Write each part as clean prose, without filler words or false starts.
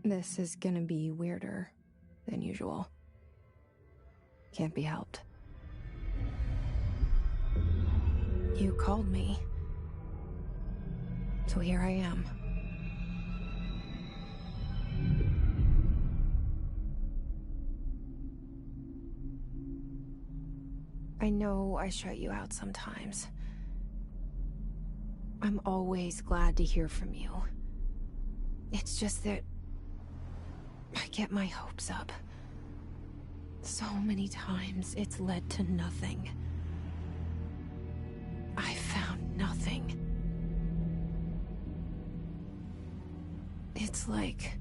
This is gonna be weirder than usual. Can't be helped. You called me. So here I am. I know I shut you out sometimes. I'm always glad to hear from you. It's just that I get my hopes up. So many times it's led to nothing. I found nothing. It's like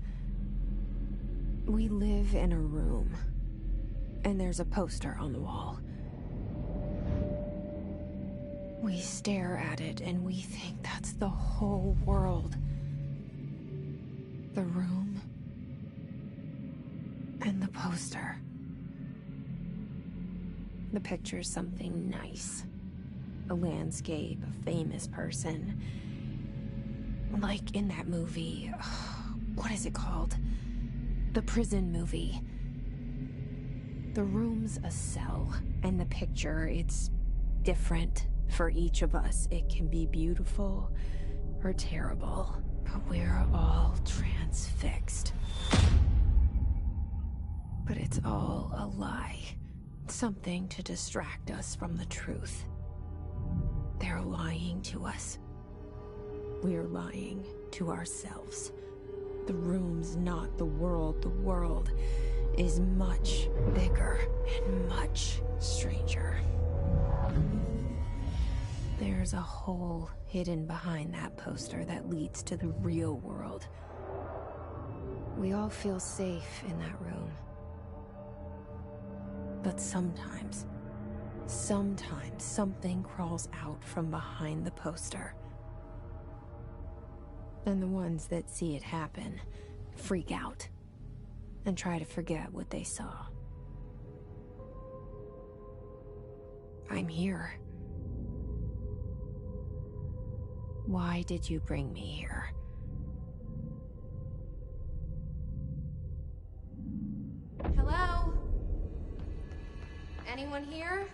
we live in a room, and there's a poster on the wall. We stare at it and we think that's the whole world. The room and the poster. The picture's something nice. A landscape, a famous person. Like in that movie, what is it called? The prison movie. The room's a cell, and the picture, it's different for each of us. It can be beautiful or terrible, but we're all transfixed. But it's all a lie. Something to distract us from the truth. They're lying to us. We're lying to ourselves. The room's not the world. The world is much bigger and much stranger. There's a hole hidden behind that poster that leads to the real world. We all feel safe in that room. But sometimes something crawls out from behind the poster. And the ones that see it happen freak out and try to forget what they saw. I'm here. Why did you bring me here? Hello? Anyone here?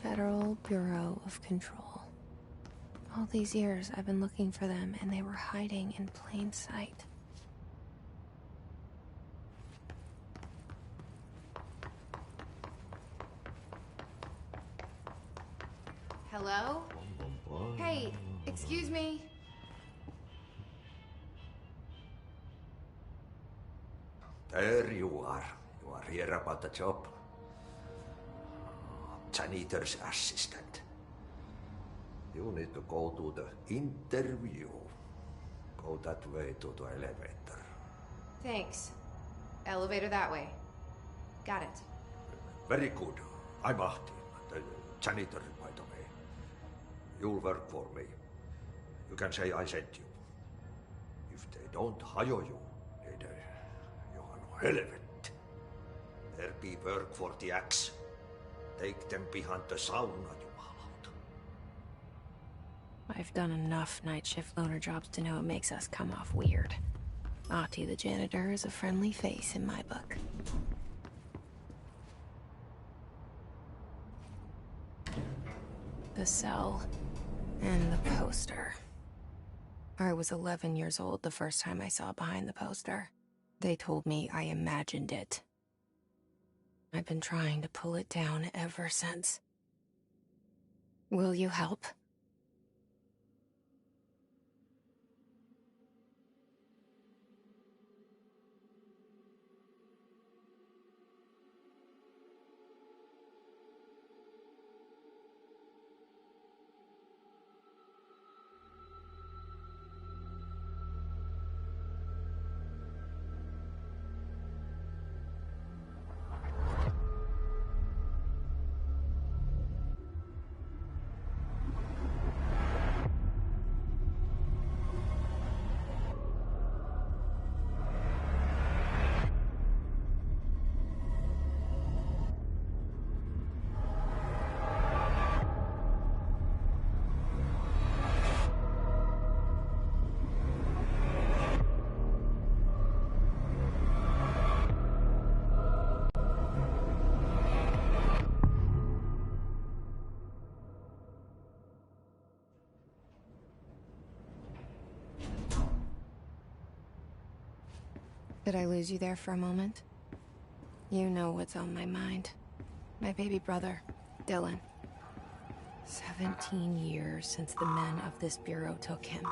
Federal Bureau of Control. All these years I've been looking for them, and they were hiding in plain sight. Hello? Hey, excuse me. There you are. You are here about the job. Janitor's assistant. You need to go to the interview. Go that way to the elevator. Thanks. Elevator that way. Got it. Very good. I'm Ahti, the janitor, by the way. You'll work for me. You can say I sent you. If they don't hire you, then you are no helvet. There be work for the axe. Take them behind the sauna, jumalauta. I've done enough night shift loner jobs to know it makes us come off weird. Ahti the janitor is a friendly face in my book. The cell and the poster. I was 11 years old the first time I saw behind the poster. They told me I imagined it. I've been trying to pull it down ever since. Will you help? Did I lose you there for a moment? You know what's on my mind. My baby brother, Dylan. 17 years since the men of this bureau took him.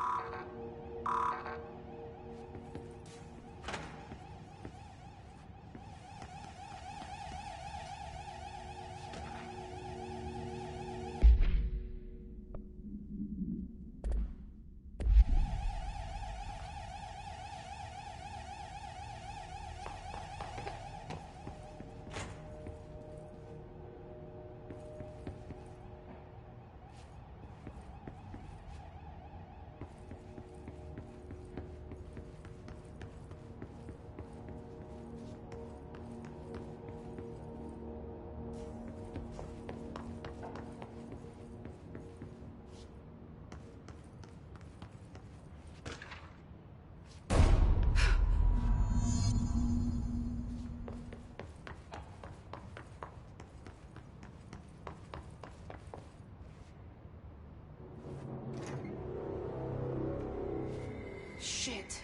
Shit.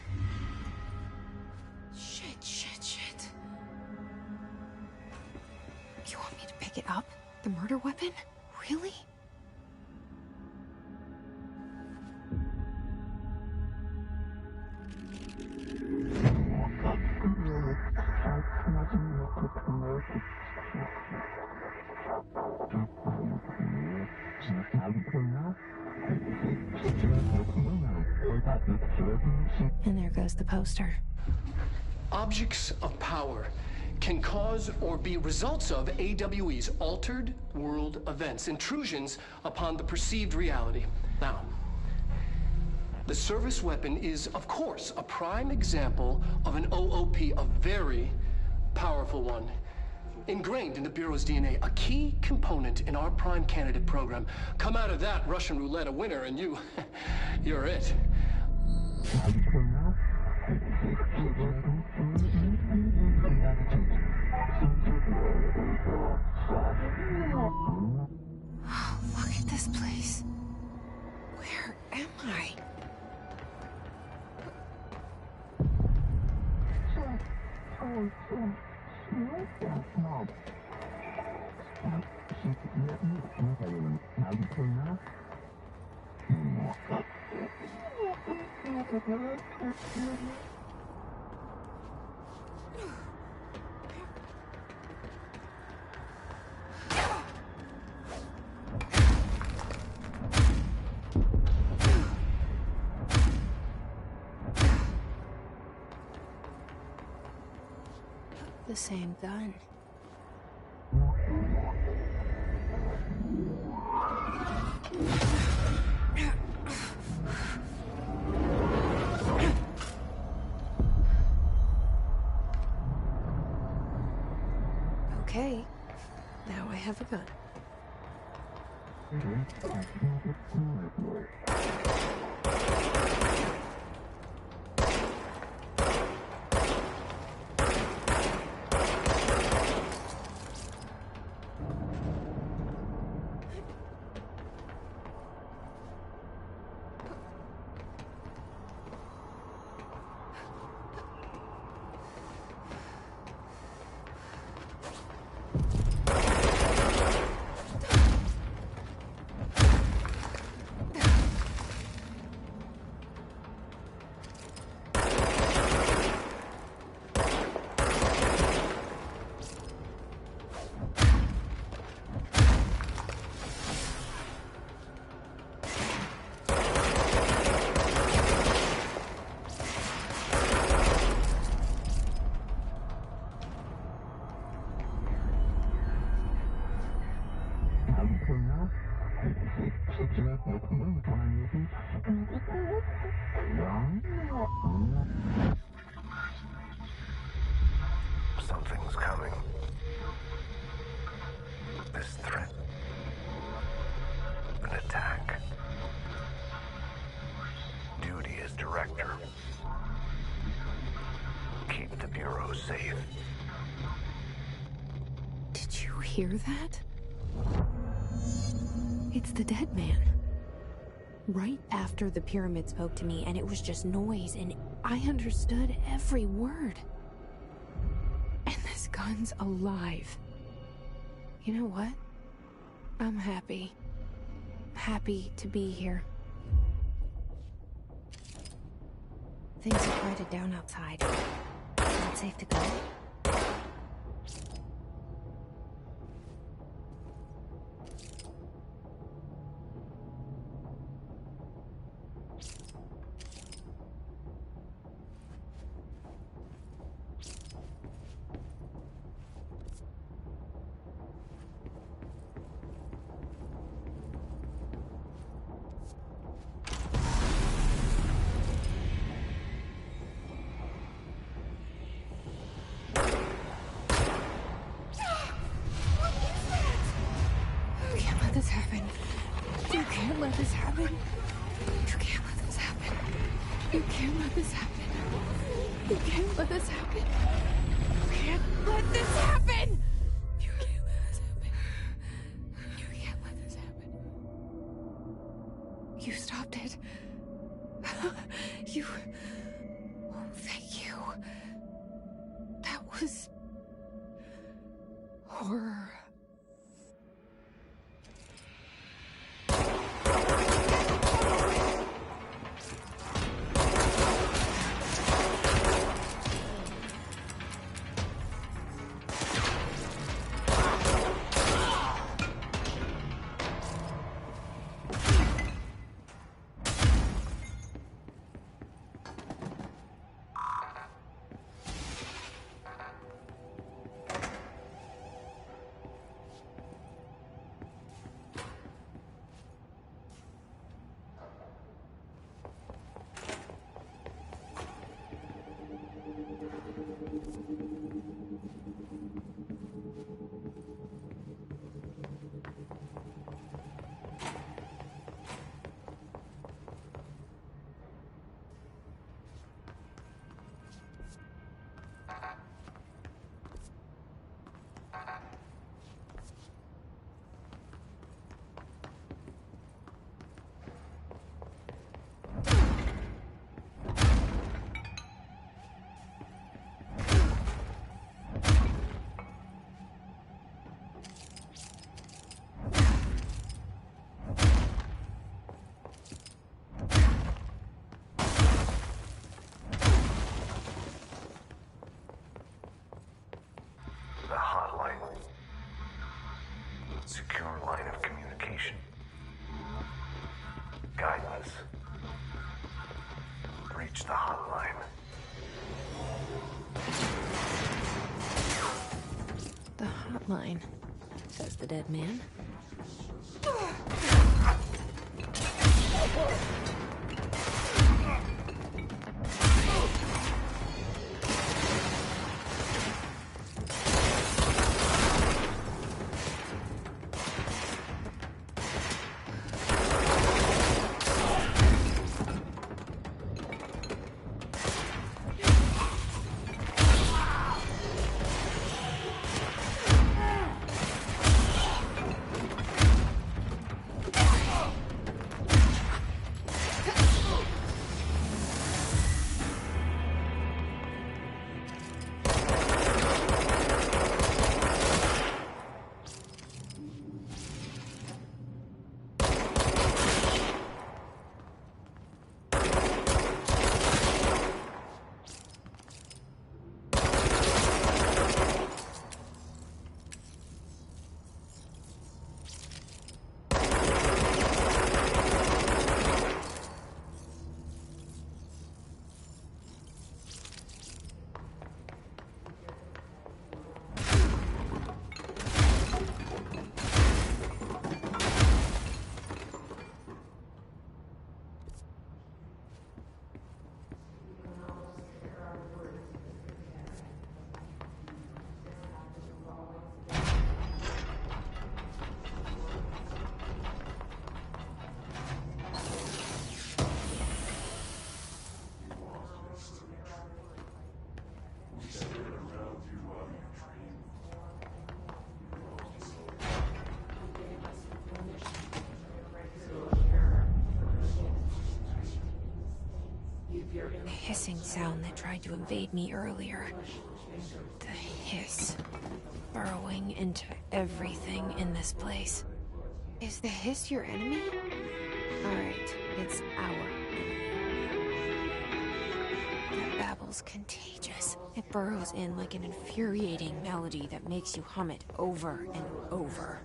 Shit. You want me to pick it up? The murder weapon? Really? And there goes the poster. Objects of power can cause or be results of AWE's altered world events, intrusions upon the perceived reality. Now, the service weapon is, of course, a prime example of an OOP, a very powerful one. Ingrained in the Bureau's DNA, a key component in our prime candidate program. Come out of that Russian roulette a winner and you're it. Oh, look at this place. Where am I? The same gun. Okay, now I have a gun. Something's coming. This threat. An attack. Duty as director. Keep the Bureau safe. Did you hear that? It's the dead man. Right after the pyramid spoke to me, and it was just noise, and I understood every word. Gunn's alive. You know what? I'm happy. Happy to be here. Things are quieted down outside. Is it safe to go? This happen. You can't let this happen. You can't let this happen. You can't let this happen. You can't let this happen. You can't let this happen. You can't let this happen. You can't let this happen. You stopped it. You. Oh, thank you. That was horror. The hotline. Secure line of communication. Guidance. Reach the hotline. The hotline, says the dead man. The hissing sound that tried to invade me earlier. The hiss, burrowing into everything in this place. Is the hiss your enemy? Alright, it's our enemy. That babble's contagious. It burrows in like an infuriating melody that makes you hum it over and over.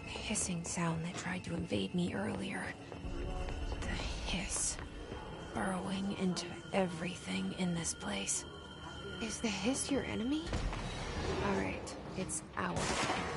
The hissing sound that tried to invade me earlier. The hiss, burrowing into everything in this place. Is the hiss your enemy? Alright, it's our enemy.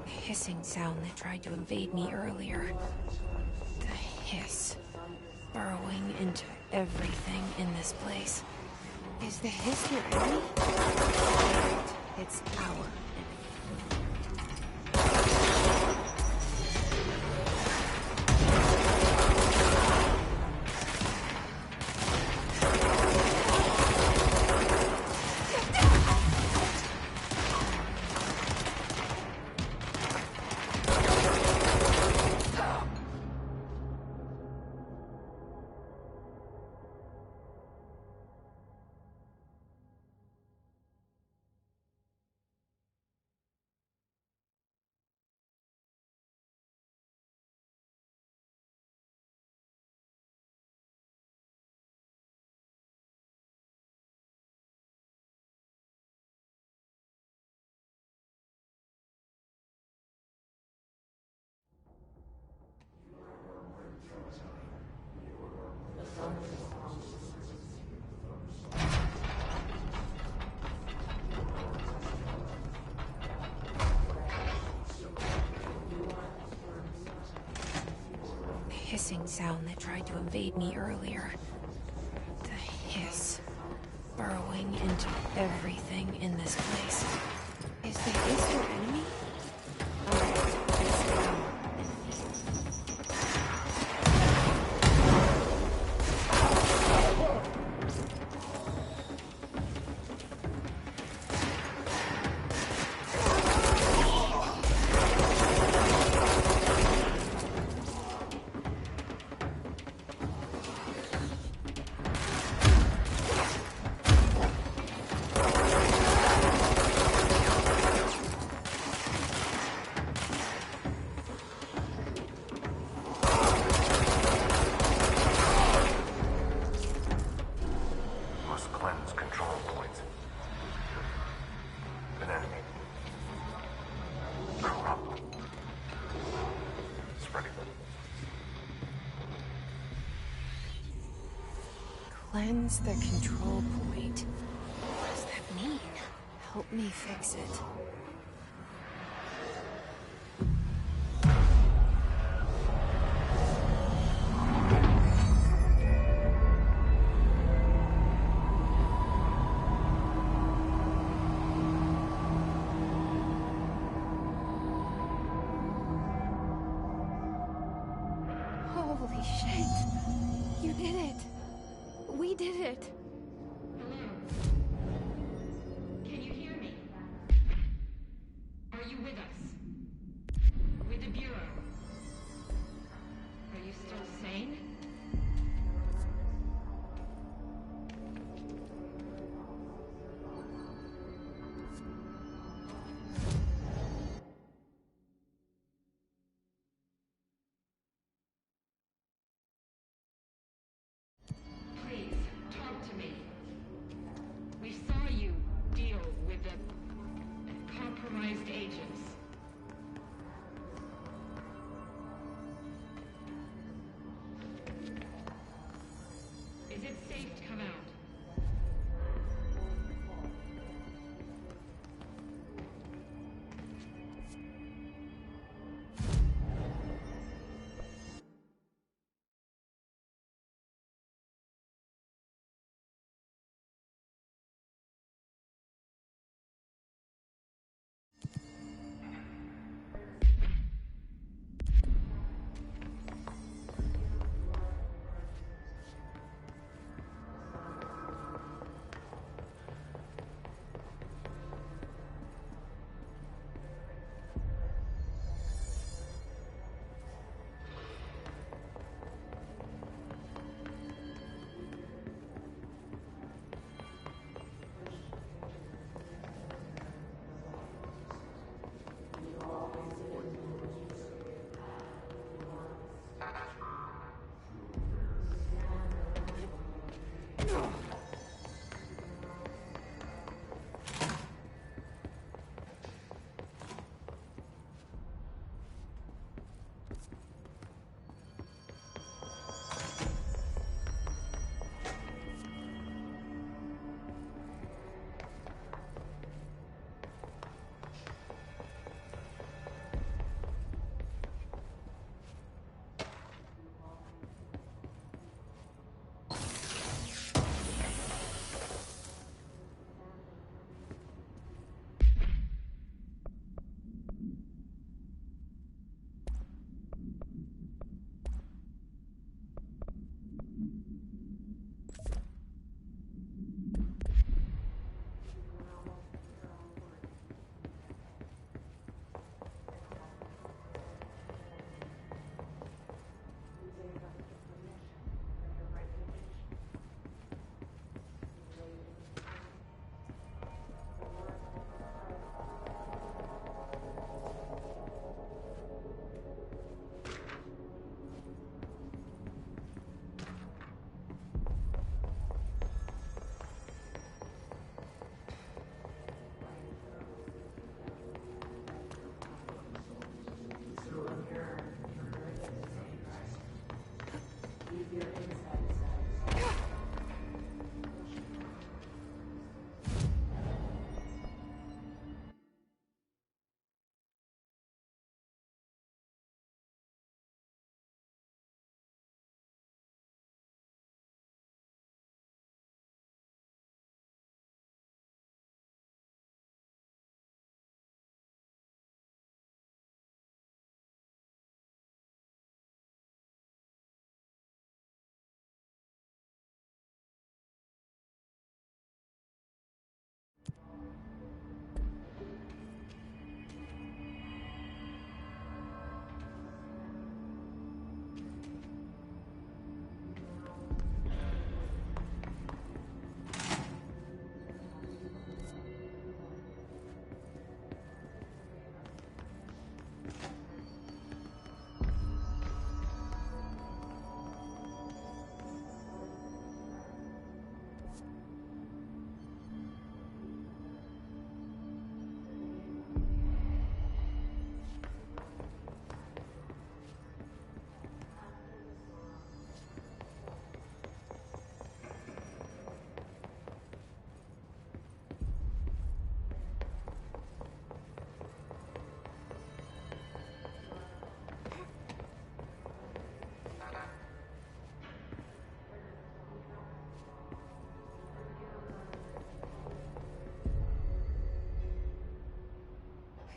Hissing sound that tried to invade me earlier. The hiss, burrowing into everything in this place. Is the hiss your enemy? It's our enemy. Hissing sound that tried to invade me earlier. The hiss, burrowing into everything in this place. Is the hiss your enemy? Alright, it's our enemy. Cleanse the control point. What does that mean? Help me fix it. Holy shit! You did it! We did it! Hello? Can you hear me? Are you with us? With the Bureau? Are you still sane? Please, talk to me. We saw you deal with the compromised agents. Is it safe to come out?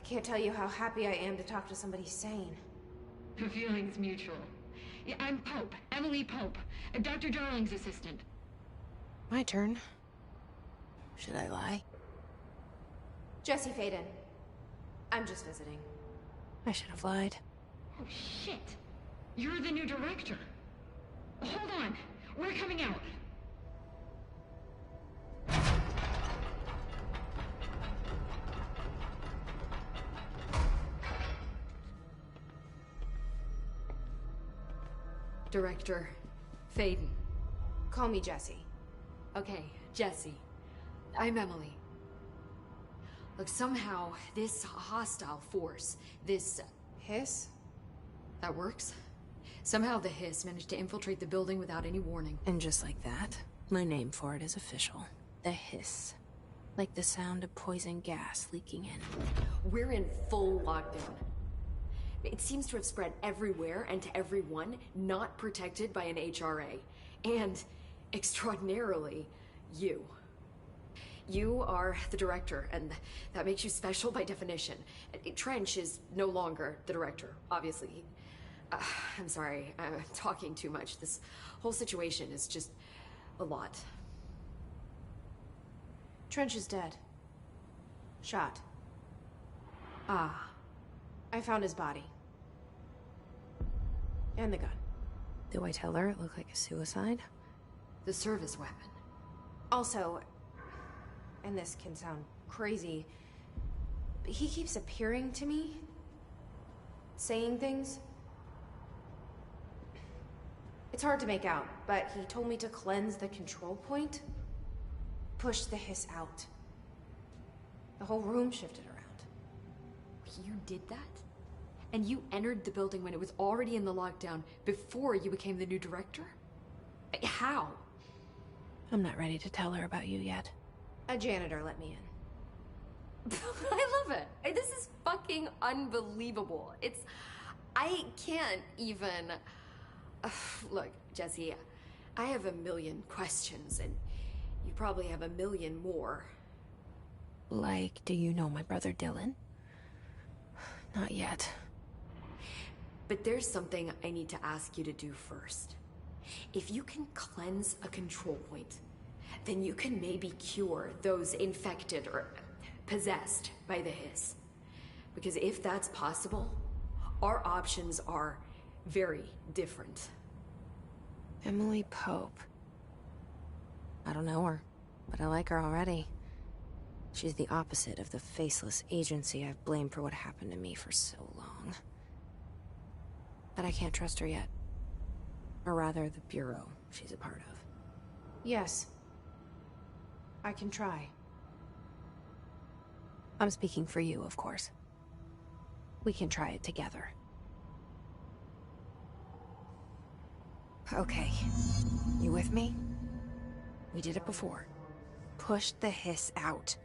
Can't tell you how happy I am to talk to somebody sane. The feeling's mutual. Yeah, I'm Pope. Emily Pope. Dr. Darling's assistant. My turn. Should I lie? Jesse Faden. I'm just visiting. I should have lied. Oh, shit. You're the new director. Hold on. We're coming out. Director Faden. Call me Jesse. Okay, Jesse. I'm Emily. Look, somehow, this hostile force, this... Hiss? that works? Somehow the Hiss managed to infiltrate the building without any warning. And just like that, my name for it is official. The Hiss. Like the sound of poison gas leaking in. We're in full lockdown. It seems to have spread everywhere and to everyone not protected by an HRA. And, extraordinarily, you. You are the director, and that makes you special by definition. Trench is no longer the director, obviously. I'm sorry, I'm talking too much. This whole situation is just a lot. Trench is dead. Shot. Ah. I found his body. And the gun. Do I tell her it looked like a suicide? The service weapon. Also, and this can sound crazy, but he keeps appearing to me, saying things. It's hard to make out, but he told me to cleanse the control point, push the Hiss out. The whole room shifted around. You did that? And you entered the building when it was already in the lockdown before you became the new director? How? I'm not ready to tell her about you yet. A janitor let me in. I love it. This is fucking unbelievable. I can't even... Look, Jesse, I have a million questions, and you probably have a million more. Like, do you know my brother Dylan? Not yet. But there's something I need to ask you to do first. If you can cleanse a control point, then you can maybe cure those infected or possessed by the Hiss. Because if that's possible, our options are very different. Emily Pope. I don't know her, but I like her already. She's the opposite of the faceless agency I've blamed for what happened to me for so long. But I can't trust her yet. Or rather, the Bureau she's a part of. Yes. I can try. I'm speaking for you, of course. We can try it together. Okay. You with me? We did it before. Push the Hiss out.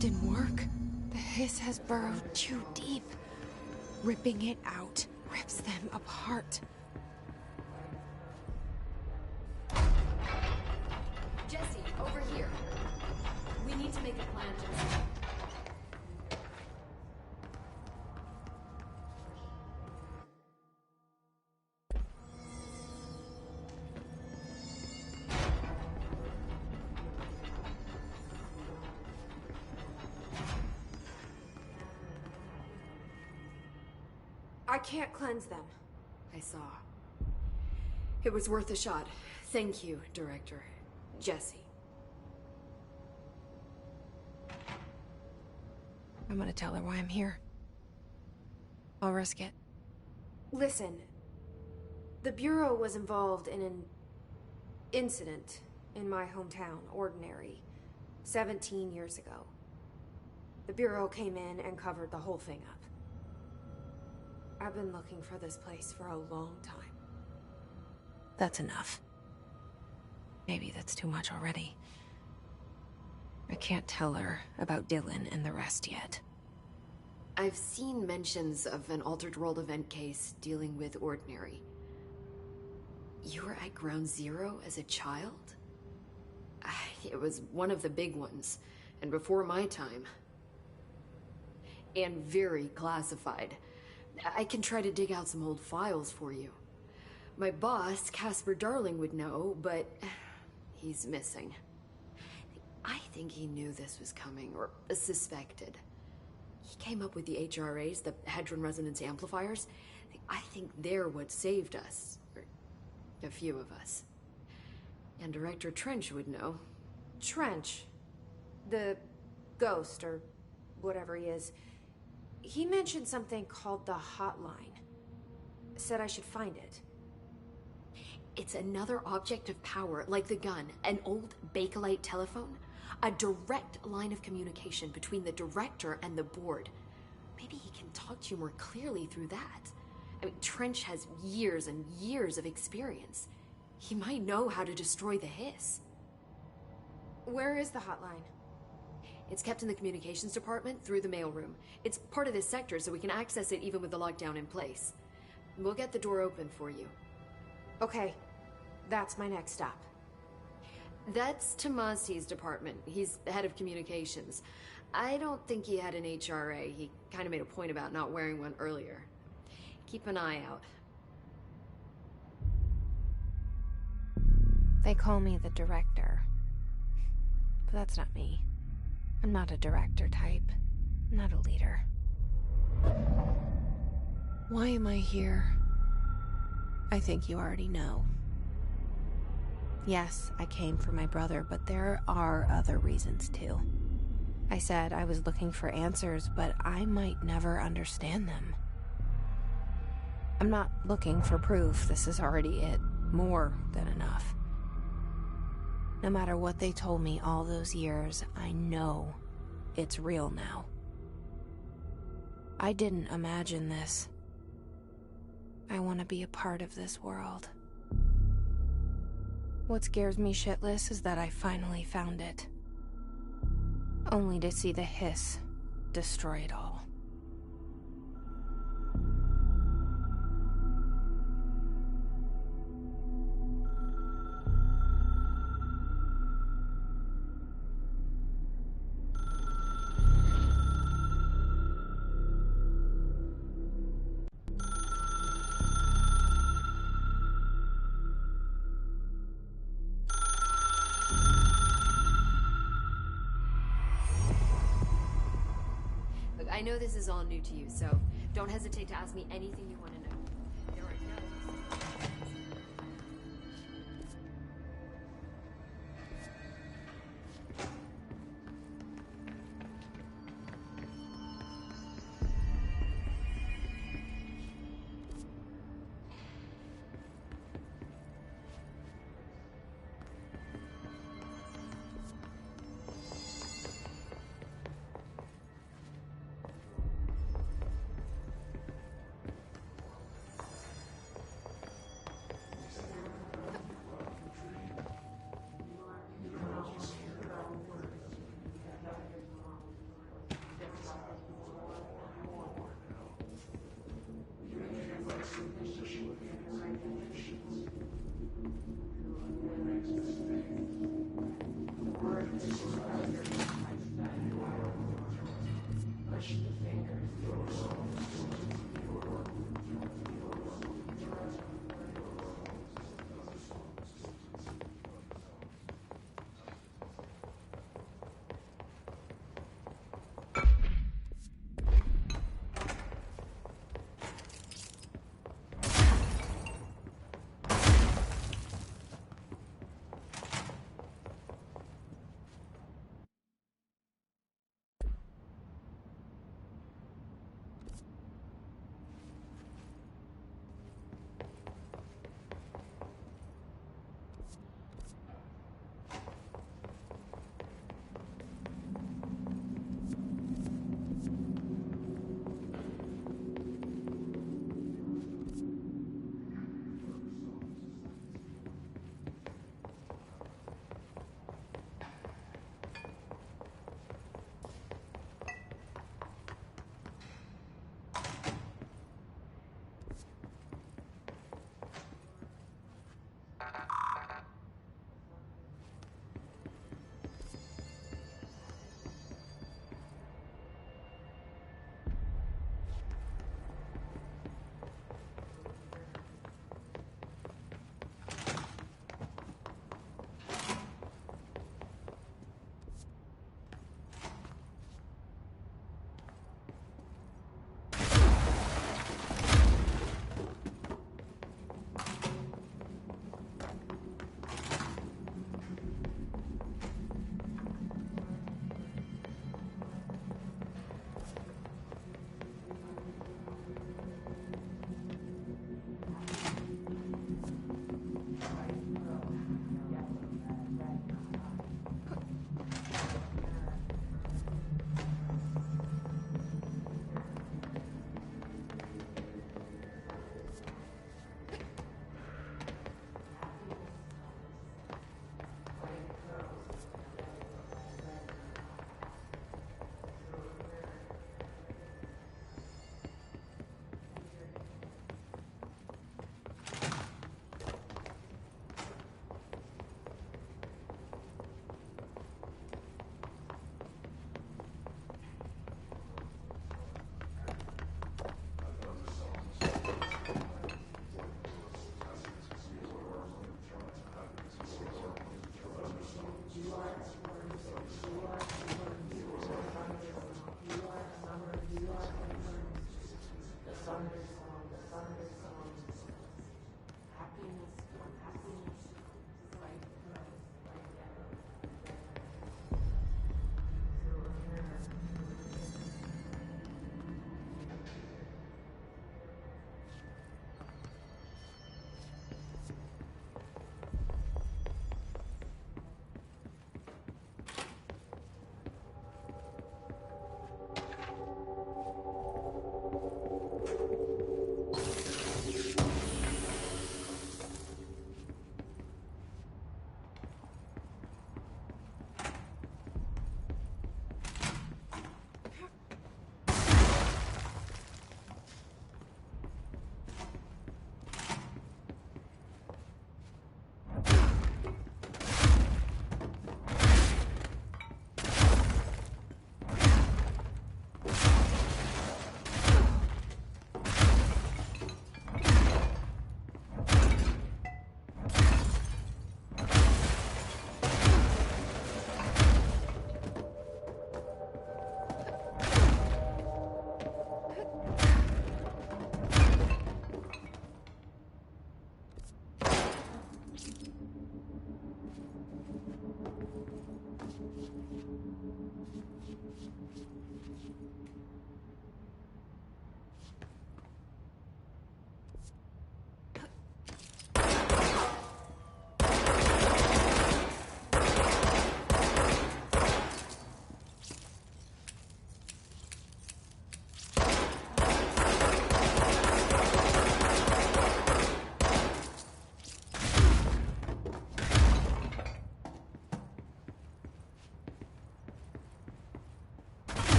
Didn't work. The Hiss has burrowed too deep. Ripping it out rips them apart. Jesse, over here. We need to make a plan, Jesse. I can't cleanse them. I saw. It was worth a shot. Thank you, Director. Jesse. I'm gonna tell her why I'm here. I'll risk it. Listen, the Bureau was involved in an incident in my hometown, Ordinary, 17 years ago. The Bureau came in and covered the whole thing up. I've been looking for this place for a long time. That's enough. Maybe that's too much already. I can't tell her about Dylan and the rest yet. I've seen mentions of an Altered World event case dealing with Ordinary. You were at Ground Zero as a child? It was one of the big ones, and before my time. And very classified. I can try to dig out some old files for you. My boss, Casper Darling, would know, but he's missing. I think he knew this was coming, or suspected. He came up with the HRAs, the Hedron Resonance Amplifiers. I think they're what saved us. Or a few of us. And Director Trench would know. Trench, the ghost, or whatever he is, he mentioned something called the Hotline. Said I should find it. It's another object of power, like the gun, an old Bakelite telephone. A direct line of communication between the director and the board. Maybe he can talk to you more clearly through that. I mean, Trench has years and years of experience. He might know how to destroy the Hiss. Where is the hotline? It's kept in the communications department through the mailroom. It's part of this sector, so we can access it even with the lockdown in place. We'll get the door open for you. Okay, that's my next stop. That's Tomasi's department. He's the head of communications. I don't think he had an HRA. He kind of made a point about not wearing one earlier. Keep an eye out. They call me the director. But that's not me. I'm not a director type. I'm not a leader. Why am I here? I think you already know. Yes, I came for my brother, but there are other reasons too. I said I was looking for answers, but I might never understand them. I'm not looking for proof. This is already it. More than enough. No matter what they told me all those years, I know it's real now. I didn't imagine this. I want to be a part of this world. What scares me shitless is that I finally found it. Only to see the Hiss destroy it all. I know this is all new to you, so don't hesitate to ask me anything you want to know. There are no...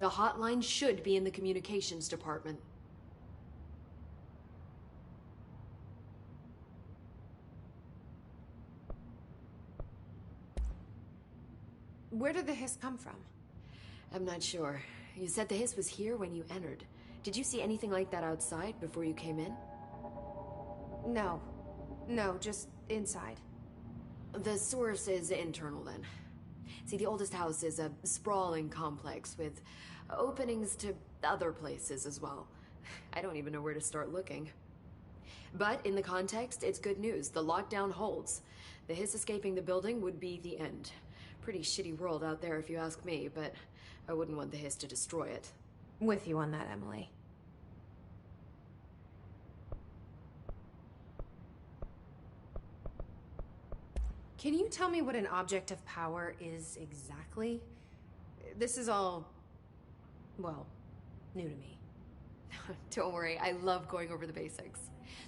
The hotline should be in the communications department. Where did the hiss come from? I'm not sure. You said the hiss was here when you entered. Did you see anything like that outside before you came in? No. No, just inside. The source is internal then. See, the oldest house is a sprawling complex with openings to other places as well. I don't even know where to start looking. But in the context, it's good news. The lockdown holds. The hiss escaping the building would be the end. Pretty shitty world out there if you ask me, but I wouldn't want the hiss to destroy it. With you on that, Emily. Can you tell me what an object of power is exactly? This is all, well, new to me. Don't worry, I love going over the basics.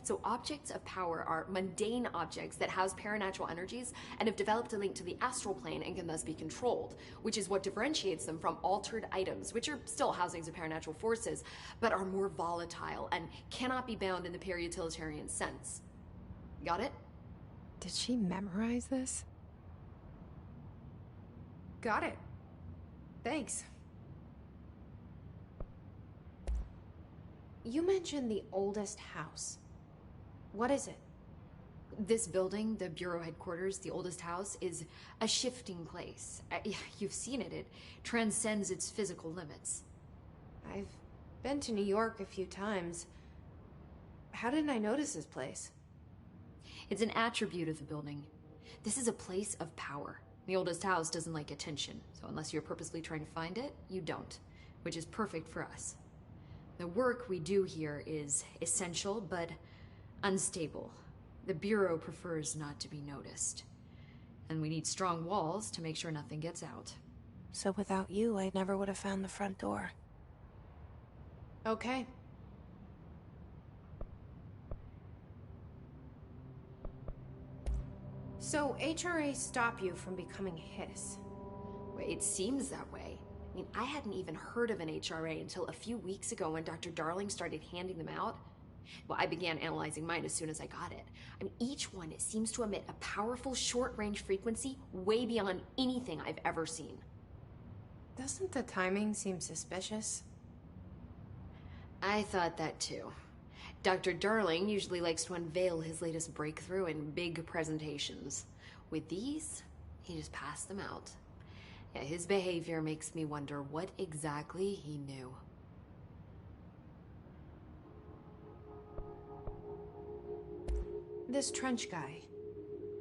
So objects of power are mundane objects that house paranatural energies and have developed a link to the astral plane and can thus be controlled, which is what differentiates them from altered items, which are still housings of paranatural forces, but are more volatile and cannot be bound in the pure utilitarian sense. Got it? Did she memorize this? Got it. Thanks. You mentioned the oldest house. What is it? This building, the Bureau headquarters, the oldest house, is a shifting place. You've seen it. It transcends its physical limits. I've been to New York a few times. How didn't I notice this place? It's an attribute of the building. This is a place of power. The oldest house doesn't like attention, so unless you're purposely trying to find it, you don't, which is perfect for us. The work we do here is essential, but unstable. The Bureau prefers not to be noticed. And we need strong walls to make sure nothing gets out. So without you, I never would have found the front door. Okay. So HRA stop you from becoming Hiss? It seems that way. I mean, I hadn't even heard of an HRA until a few weeks ago when Dr. Darling started handing them out. Well, I began analyzing mine as soon as I got it. I mean, each one seems to emit a powerful short-range frequency way beyond anything I've ever seen. Doesn't the timing seem suspicious? I thought that too. Dr. Darling usually likes to unveil his latest breakthrough in big presentations. With these, he just passed them out. Yeah, his behavior makes me wonder what exactly he knew. This Trench guy.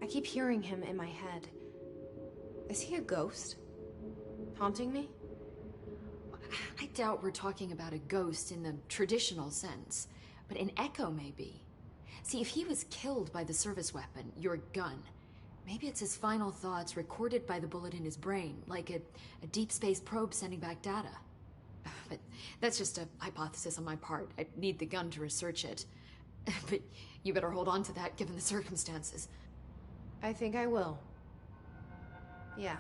I keep hearing him in my head. Is he a ghost? Haunting me? I doubt we're talking about a ghost in the traditional sense, but an echo maybe. See, if he was killed by the service weapon, your gun, maybe it's his final thoughts recorded by the bullet in his brain, like a deep space probe sending back data. But that's just a hypothesis on my part. I need the gun to research it. But you better hold on to that given the circumstances. I think I will. Yeah.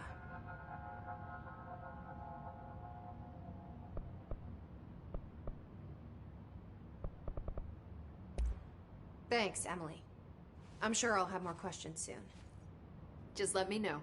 Thanks, Emily. I'm sure I'll have more questions soon. Just let me know.